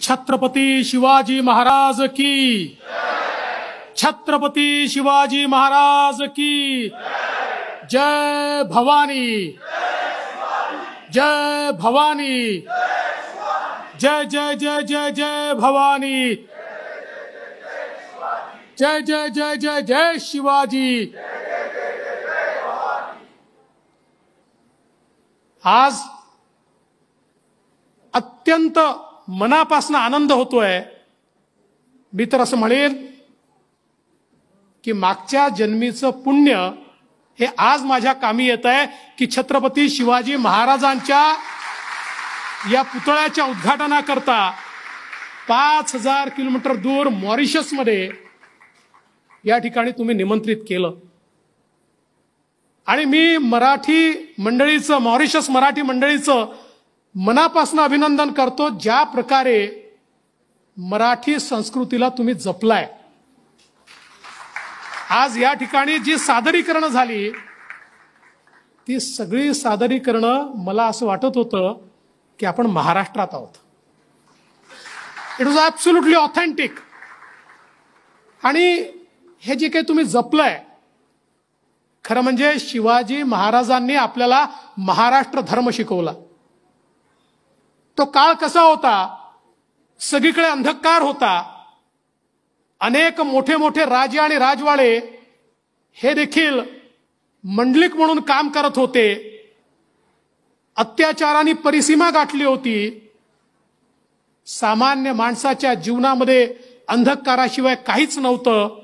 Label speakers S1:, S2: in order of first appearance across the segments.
S1: छत्रपती शिवाजी महाराज की, छत्रपती शिवाजी महाराज की जय भवानी, जय भवानी, जय जय जय जय जय भवानी, जय जय जय जय जय शिवाजी। आज अत्यंत मनापासून आनंद होतोय। मी तर असं म्हणेन की मागच्या जन्मीचं पुण्य हे आज माझ्या कामी येत आहे की छत्रपती शिवाजी महाराजांच्या या पुतळ्याच्या उद्घाटनाकरता 5000 किलोमीटर दूर मॉरिशस मध्ये या ठिकाणी तुम्ही निमंत्रित केलं। आणि मी मराठी मंडळीचं, मॉरिशस मराठी मंडळीचं मनापासून अभिनंदन करतो, ज्या प्रकारे मराठी संस्कृतीला तुम्ही जपलाय। आज या ठिकाणी जी सादरीकरण झाली ती सगळी सादरीकरण मला असं वाटत होतं की आपण महाराष्ट्रात आहोत। It was absolutely authentic. आणि हे जे काही तुम्ही जपलंय, खरं म्हणजे शिवाजी महाराजांनी आपल्याला महाराष्ट्र धर्म शिकवला। तो काळ कसा होता? सगळीकडे अंधकार होता। अनेक मोठे मोठे राजे आणि राजवाडे हे देखील मंडलिक म्हणून काम करत होते। अत्याचाराने परिसीमा गाठली होती। सामान्य माणसाच्या जीवनामध्ये अंधकाराशिवाय काहीच नव्हतं।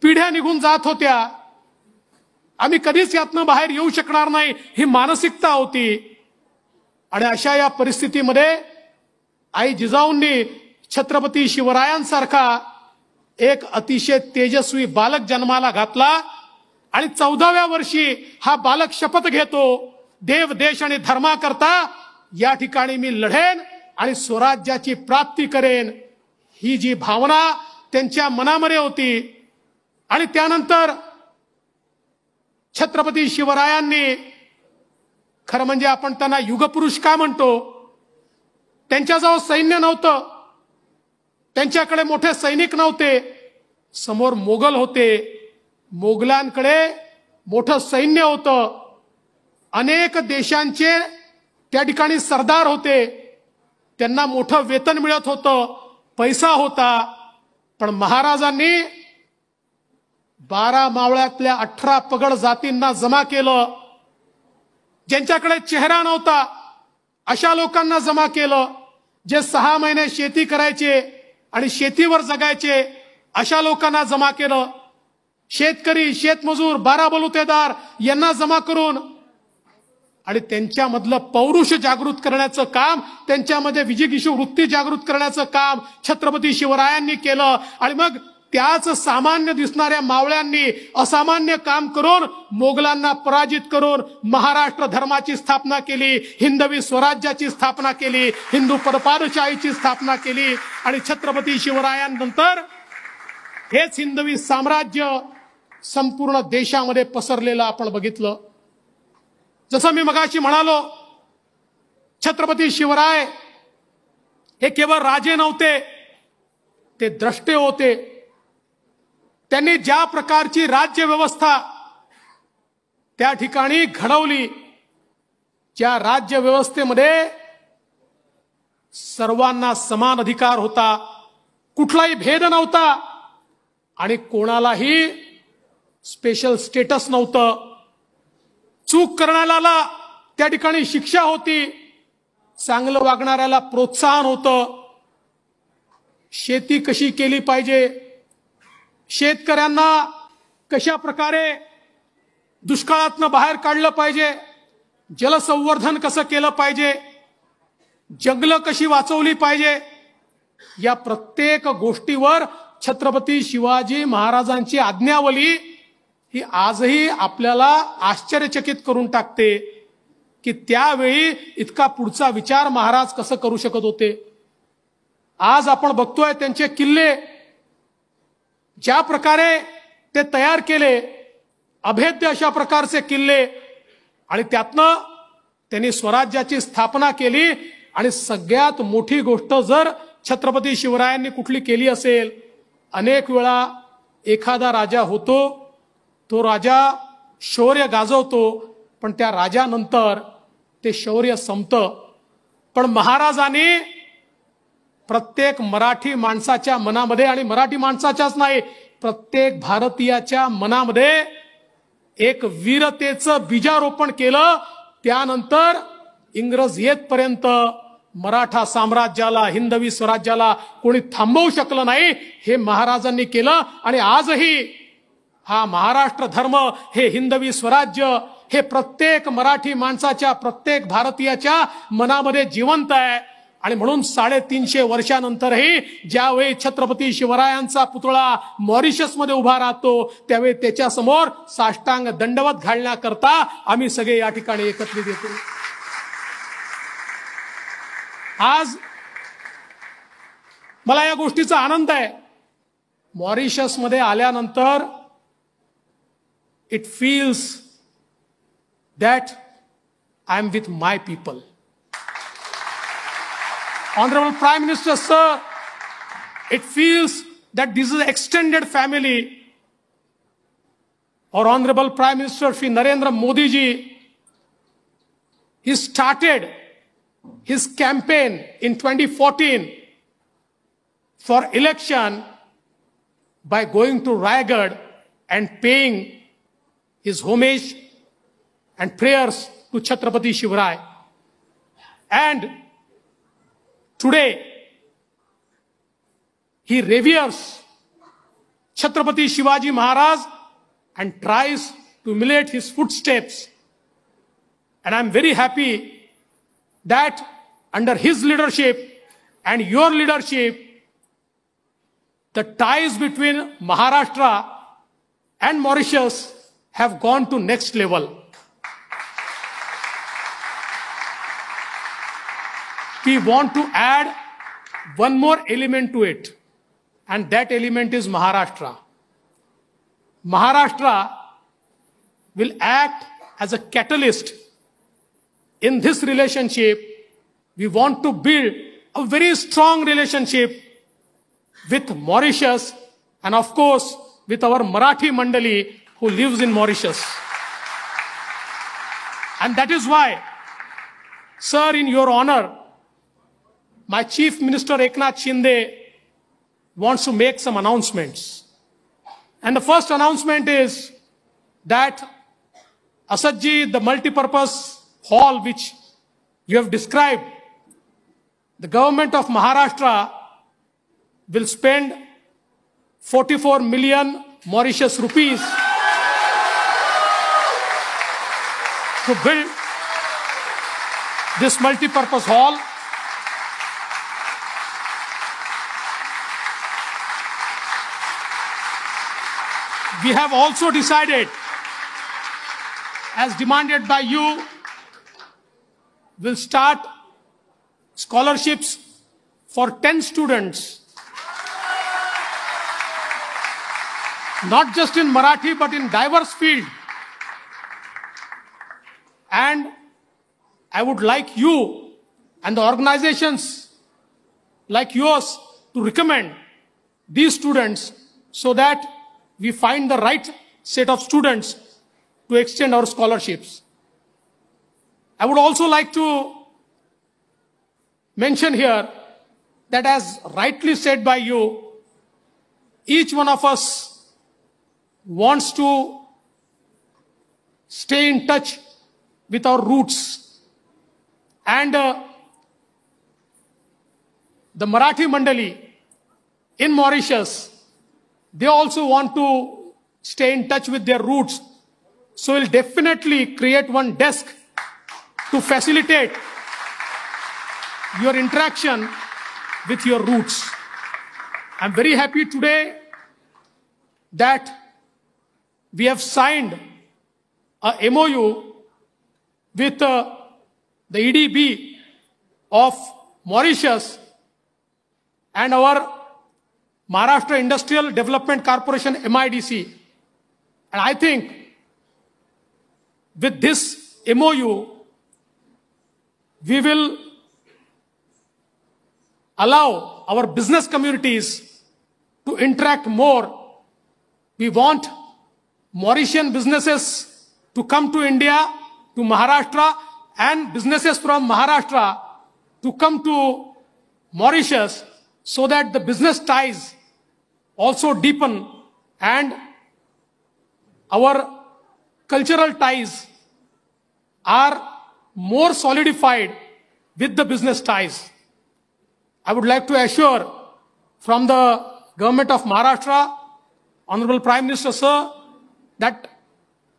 S1: पिढ्या निघून जात होत्या। आम्ही कधीच यातनं बाहेर येऊ शकणार नाही ही मानसिकता होती। आणि अशा या परिस्थितीमध्ये आई जिजाऊंनी छत्रपती शिवरायांसारखा एक अतिशय तेजस्वी बालक जन्माला घातला। आणि 14व्या वर्षी हा बालक शपथ घेतो, देव देश आणि धर्माकरता या ठिकाणी मी लढेन आणि स्वराज्याची प्राप्ती करेन, ही जी भावना त्यांच्या मनामध्ये होती। आणि त्यानंतर छत्रपती शिवरायांनी, खरं म्हणजे आपण त्यांना युगपुरुष का म्हणतो, त्यांच्याजवळ सैन्य नव्हतं, त्यांच्याकडे मोठे सैनिक नव्हते, समोर मोगल होते, मोगलांकडे मोठं सैन्य होतं, अनेक देशांचे त्या ठिकाणी सरदार होते, त्यांना मोठं वेतन मिळत होतं, पैसा होता। पण महाराजांनी 12 मावळ्यातल्या 18 पगड जातींना जमा केलं। ज्यांच्याकडे चेहरा नव्हता अशा लोकांना जमा केलं। जे 6 महिने शेती करायचे आणि शेतीवर जगायचे अशा लोकांना जमा केलं। शेतकरी, शेतमजूर, 12 बलुतेदार यांना जमा करून आणि त्यांच्यामधलं पौरुष जागृत करण्याचं काम, त्यांच्यामध्ये विजिगीषू वृत्ती जागृत करण्याचं काम छत्रपती शिवरायांनी केलं। आणि मग त्याच सामान्य दिसणाऱ्या मावळ्यांनी असामान्य काम करून मोगलांना पराजित करून महाराष्ट्र धर्माची स्थापना केली, हिंदवी स्वराज्याची स्थापना केली, हिंदू पदपादशाहीची स्थापना केली। आणि छत्रपती शिवरायांनंतर हेच हिंदवी साम्राज्य संपूर्ण देशामध्ये पसरलेलं आपण बघितलं। जसं मी मगाशी म्हणालो, छत्रपती शिवराय हे केवळ राजे नव्हते, ते द्रष्टे होते। त्यांनी ज्या प्रकारची राज्य व्यवस्था त्या ठिकाणी घडवली, ज्या राज्य व्यवस्थेमध्ये सर्वांना समान अधिकार होता, कुठलाही भेद नव्हता आणि कोणालाही स्पेशल स्टेटस नव्हतं। चूक करणाऱ्याला त्या ठिकाणी शिक्षा होती, चांगलं वागणाऱ्याला प्रोत्साहन होतं। शेती कशी केली पाहिजे, शेतकऱ्यांना कशा प्रकारे दुष्काळातनं बाहेर काढलं पाहिजे, जलसंवर्धन कसं केलं पाहिजे, जंगलं कशी वाचवली पाहिजे, या प्रत्येक गोष्टीवर छत्रपती शिवाजी महाराजांची आज्ञावली ही आजही आपल्याला आश्चर्यचकित करून टाकते की त्यावेळी इतका पुढचा विचार महाराज कसं करू शकत होते। आज आपण बघतोय त्यांचे किल्ले ज्या प्रकारे ते तयार केले, अभेद्य अशा प्रकारचे किल्ले, आणि त्यातनं त्यांनी स्वराज्याची स्थापना केली। आणि सगळ्यात मोठी गोष्ट जर छत्रपती शिवरायांनी कुठली केली असेल, अनेक वेळा एखादा राजा होतो, तो राजा शौर्य गाजवतो, पण त्या राजानंतर ते शौर्य संपतं. पण महाराजांनी प्रत्येक मराठी माणसाच्या मनामध्ये, आणि मराठी माणसाच्याच नाही, प्रत्येक भारतीयाच्या मनामध्ये एक वीरतेचं बीजारोपण केलं. त्यानंतर इंग्रज येतपर्यंत मराठा साम्राज्याला, हिंदवी स्वराज्याला कोणी थांबवू शकलं नाही. हे महाराजांनी केलं. आणि आजही हा महाराष्ट्र धर्म, हे हिंदवी स्वराज्य, हे प्रत्येक मराठी माणसाच्या, प्रत्येक भारतीयाच्या मनामध्ये जिवंत आहे. आणि म्हणून 350 वर्षानंतरही ज्यावेळी छत्रपती शिवरायांचा पुतळा मॉरिशसमध्ये उभा राहतो, त्यावेळी त्याच्यासमोर साष्टांग दंडवत घालण्याकरता आम्ही सगळे या ठिकाणी एकत्रित येतो. आज मला या गोष्टीचा आनंद आहे. मॉरिशसमध्ये आल्यानंतर it feels that I am with my people. Honorable Prime Minister, sir, it feels that this is an extended family. Or Honorable Prime Minister Shri Narendra Modi ji, he started his campaign in 2014 for election by going to Raigad and paying his homage and prayers to Chhatrapati Shivaraya. And today, he reveres Chhatrapati Shivaji Maharaj and tries to emulate his footsteps. And I'm very happy that under his leadership and your leadership, the ties between Maharashtra and Mauritius have gone to next level. We want to add one more element to it, and that element is Maharashtra. Maharashtra will act as a catalyst in this relationship. We want to build a very strong relationship with Mauritius and of course with our Marathi Mandali who lives in Mauritius. And that is why, sir, in your honor, my Chief Minister Eknath Shinde wants to make some announcements. And the first announcement is that Asadji, the multi-purpose hall which you have described, the government of Maharashtra will spend 44 million Mauritius rupees to build this multi-purpose hall. We have also decided, as demanded by you, we'll start scholarships for 10 students, not just in Marathi but in diverse field. And I would like you and the organizations like yours to recommend these students so that we find the right set of students to extend our scholarships. I would also like to mention here that, as rightly said by you, each one of us wants to stay in touch with our roots. And the Marathi Mandali in Mauritius, they also want to stay in touch with their roots. So we'll definitely create one desk to facilitate your interaction with your roots. I'm very happy today that we have signed a MOU with the EDB of Mauritius and our Maharashtra Industrial Development Corporation, MIDC. And I think with this MOU, we will allow our business communities to interact more. We want Mauritian businesses to come to India, to Maharashtra, and businesses from Maharashtra to come to Mauritius, so that the business ties also deepen and our cultural ties are more solidified with the business ties. I would like to assure from the government of Maharashtra, Honorable Prime Minister Sir, that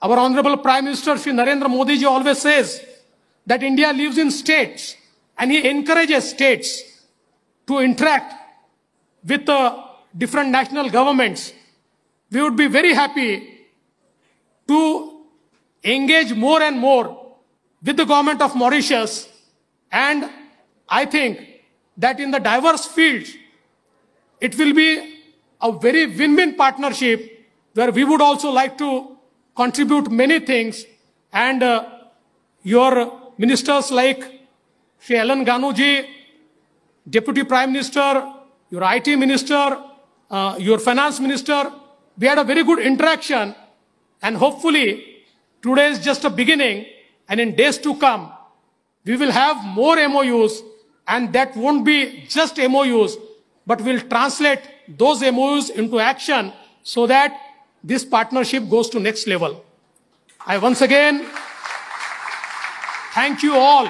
S1: our Honorable Prime Minister Shri Narendra Modi ji always says that India lives in states, and he encourages states to interact with different national governments. We would be very happy to engage more and more with the government of Mauritius, and I think that in the diverse fields, it will be a very win-win partnership where we would also like to contribute many things, and your ministers like Shri Alan Ganuji, Deputy Prime Minister, your IT Minister, your Finance Minister, we had a very good interaction, and hopefully today is just a beginning, and in days to come, we will have more MOUs, and that won't be just MOUs, but we'll translate those MOUs into action so that this partnership goes to next level. I once again thank you all.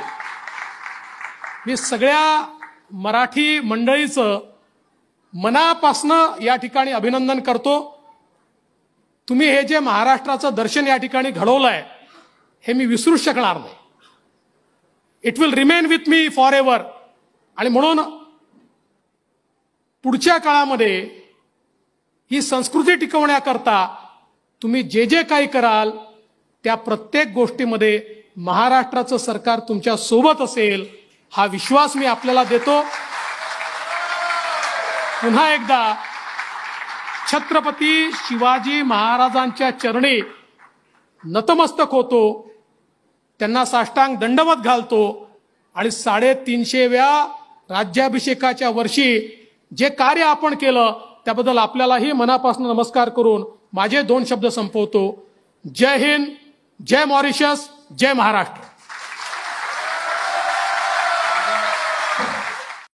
S1: मी सगळ्या मराठी मंडळीचं मनापासनं या ठिकाणी अभिनंदन करतो. तुम्ही हे जे महाराष्ट्राचं दर्शन या ठिकाणी घडवलंय हे मी विसरूच शकणार नाही. It will remain with me for ever. आणि म्हणून पुढच्या काळामध्ये ही संस्कृती टिकवण्याकरता तुम्ही जे जे काही कराल त्या प्रत्येक गोष्टीमध्ये महाराष्ट्राचं सरकार तुमच्या सोबत असेल हा विश्वास मी आपल्याला देतो. पुन्हा एकदा छत्रपती शिवाजी महाराजांच्या चरणी नतमस्तक होतो, त्यांना साष्टांग दंडवत घालतो आणि 350व्या राज्याभिषेकाच्या वर्षी जे कार्य आपण केलं त्याबद्दल आपल्यालाही मनापासून नमस्कार करून माझे 2 शब्द संपवतो. जय हिंद, जय मॉरिशस, जय महाराष्ट्र.